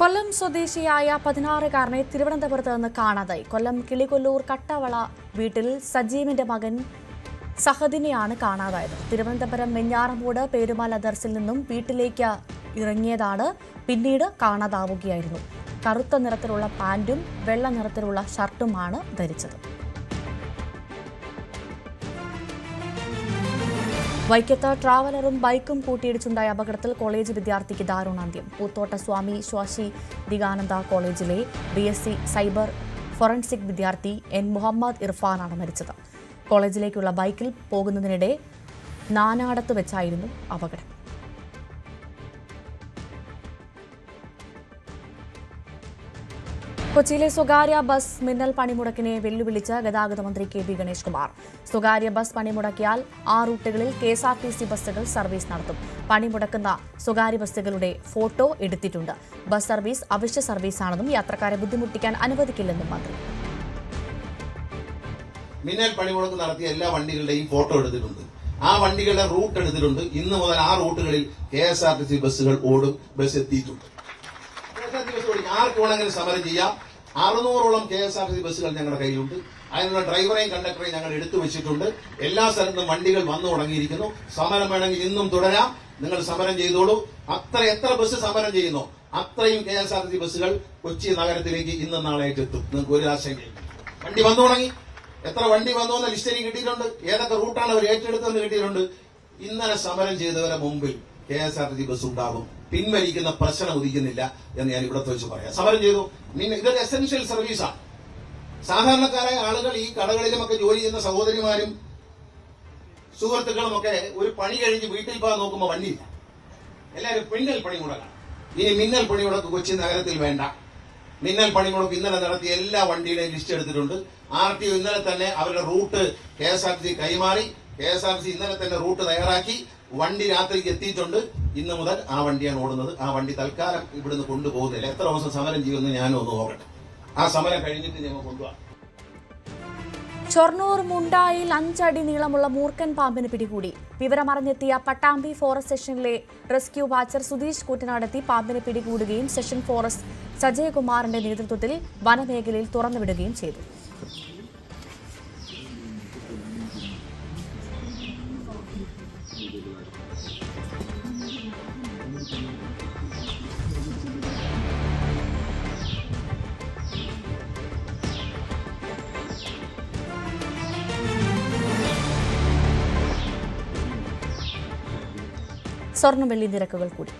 കൊല്ലം സ്വദേശിയായ 16-കാരനെ തിരുവനന്തപുരത്ത് നിന്ന് കാണാതായി. കൊല്ലം കിളികൊല്ലൂർ കട്ടവള വീട്ടിൽ സജീവിന്റെ മകൻ സഹദിനെയാണ് കാണാതായത്. തിരുവനന്തപുരം മെഞ്ഞാറമൂട് പേരുമല ദർസിൽ നിന്നും വീട്ടിലേക്ക് ഇറങ്ങിയതാണ് പിന്നീട് കാണാതാവുകയായിരുന്നു. കറുത്ത നിറത്തിലുള്ള പാന്റും വെള്ള നിറത്തിലുള്ള ഷർട്ടുമാണ് ധരിച്ചത്. വൈക്കത്ത് ട്രാവലറും ബൈക്കും കൂട്ടിയിടിച്ചുണ്ടായ അപകടത്തിൽ കോളേജ് വിദ്യാർത്ഥിക്ക് ദാരുണാന്ത്യം. പൂത്തോട്ട സ്വാമി ശ്വാസി ദിഗാനന്ദ കോളേജിലെ BSc സൈബർ ഫോറൻസിക് വിദ്യാർത്ഥി N. മുഹമ്മദ് ഇർഫാനാണ് മരിച്ചത്. കോളേജിലേക്കുള്ള ബൈക്കിൽ പോകുന്നതിനിടെ നാനാടത്ത് വെച്ചായിരുന്നു അപകടം. കൊച്ചിയിലെ സ്വകാര്യ ബസ് മിന്നൽ പണിമുടക്കിനെ വെല്ലുവിളിച്ച് ഗതാഗത മന്ത്രി KB ഗണേഷ് കുമാർ. സ്വകാര്യ ബസ് പണിമുടക്കിയാൽ 6 റൂട്ടുകളിൽ KSRTC ബസ്സുകൾ സർവീസ് നടത്തും. പണിമുടക്കുന്ന സ്വകാര്യ ബസ്സുകളുടെ ഫോട്ടോ എടുത്തിട്ടുണ്ട്. ബസ് സർവീസ് അവശ്യ സർവീസാണെന്നും യാത്രക്കാരെ ബുദ്ധിമുട്ടിക്കാൻ അനുവദിക്കില്ലെന്നും മന്ത്രി. മിന്നൽ പണിമുടക്ക് നടത്തിയ എല്ലാ വണ്ടികളുടെയും ഫോട്ടോ എടുത്തിട്ടുണ്ട്. ആ വണ്ടികളുടെ റൂട്ട് എടുത്തിട്ടുണ്ട്. ഇന്ന് മുതൽ ആ റൂട്ടുകളിൽ KSRTC ബസ്സുകൾ ഓടും. ബസ് എത്തിയിട്ടുണ്ട്. ആർക്ക് വേണമെങ്കിലും സമരം ചെയ്യാം. 600ഓളം KSRTC ബസ്സുകൾ ഞങ്ങളുടെ കയ്യിലുണ്ട്. അതിനുള്ള ഡ്രൈവറെയും കണ്ടക്ടറെയും ഞങ്ങൾ എടുത്തു വെച്ചിട്ടുണ്ട്. എല്ലാ സ്ഥലത്തും വണ്ടികൾ വന്നു തുടങ്ങിയിരിക്കുന്നു. സമരം വേണമെങ്കിൽ ഇന്നും തുടരാം. നിങ്ങൾ സമരം ചെയ്തോളൂ. എത്ര ബസ് സമരം ചെയ്യുന്നു അത്രയും KSRTC ബസ്സുകൾ കൊച്ചി നഗരത്തിലേക്ക് ഇന്നും നാളെ എത്തും. നിങ്ങൾക്ക് ഒരു ആശങ്കയില്ല. വണ്ടി വന്നു തുടങ്ങി. എത്ര വണ്ടി വന്നു എന്ന ലിസ്റ്റ് എനിക്ക് കിട്ടിയിട്ടുണ്ട്. ഏതൊക്കെ റൂട്ടാണ് അവർ ഏറ്റെടുത്തെന്ന് കിട്ടിയിട്ടുണ്ട്. ഇന്നലെ സമരം ചെയ്തവരെ മുമ്പിൽ KSRTC ബസ് ഉണ്ടാകും. പിൻവലിക്കുന്ന പ്രശ്നം ഉദിക്കുന്നില്ല എന്ന് ഞാൻ ഇവിടെ വെച്ച് പറയാം. സമരം ചെയ്തു. ഇതൊരു എസെൻഷ്യൽ സർവീസാണ്. സാധാരണക്കാരായ ആളുകൾ ഈ കടകളിലുമൊക്കെ ജോലി ചെയ്യുന്ന സഹോദരിമാരും സുഹൃത്തുക്കളും ഒക്കെ ഒരു പണി കഴിഞ്ഞ് വീട്ടിൽ പോകാൻ നോക്കുമ്പോൾ വണ്ടിയില്ല. എല്ലാവരും മിന്നൽ പണിമുടക്കാണ്. ഇനി മിന്നൽ പണിമുടക്ക് കൊച്ചി നഗരത്തിൽ വേണ്ട. മിന്നൽ പണിമുടക്ക് ഇന്നലെ നടത്തിയ എല്ലാ വണ്ടിയുടെയും ലിസ്റ്റ് എടുത്തിട്ടുണ്ട്. RTO ഇന്നലെ തന്നെ അവരുടെ റൂട്ട് KSRTC കൈമാറി. KSRTC ഇന്നലെ തന്നെ റൂട്ട് തയ്യാറാക്കി. വണ്ടി രാത്രിക്ക് എത്തിയിട്ടുണ്ട്. ഇന്ന് മുതൽ ആ വണ്ടിയാണ് ഓടുന്നത്. ആ വണ്ടി തൽക്കാലം ഇവിടുന്ന് കൊണ്ടുപോകുന്നില്ല. എത്ര ദിവസം സമരം ചെയ്യുമെന്ന് ഞാനും ഒന്ന് നോക്കട്ടെ. ആ സമരം കഴിഞ്ഞിട്ട് ഞങ്ങൾ കൊണ്ടുപോകാം. ഷൊർണൂർ മുണ്ടായിൽ 5 അടി നീളമുള്ള മൂർഖൻ പാമ്പിന് പിടികൂടി. വിവരമറിഞ്ഞെത്തിയ പട്ടാമ്പി ഫോറസ്റ്റ് സ്റ്റേഷനിലെ റെസ്ക്യൂ വാച്ചർ സുധീഷ് കൂറ്റനാടെത്തി പാമ്പിനെ പിടികൂടുകയും സെഷൻ ഫോറസ്റ്റ് സജയകുമാറിന്റെ നേതൃത്വത്തിൽ വനമേഖലയിൽ തുറന്നുവിടുകയും ചെയ്തു. സ്വർണ്ണ വെള്ളി നിരക്കുകൾ കൂടി.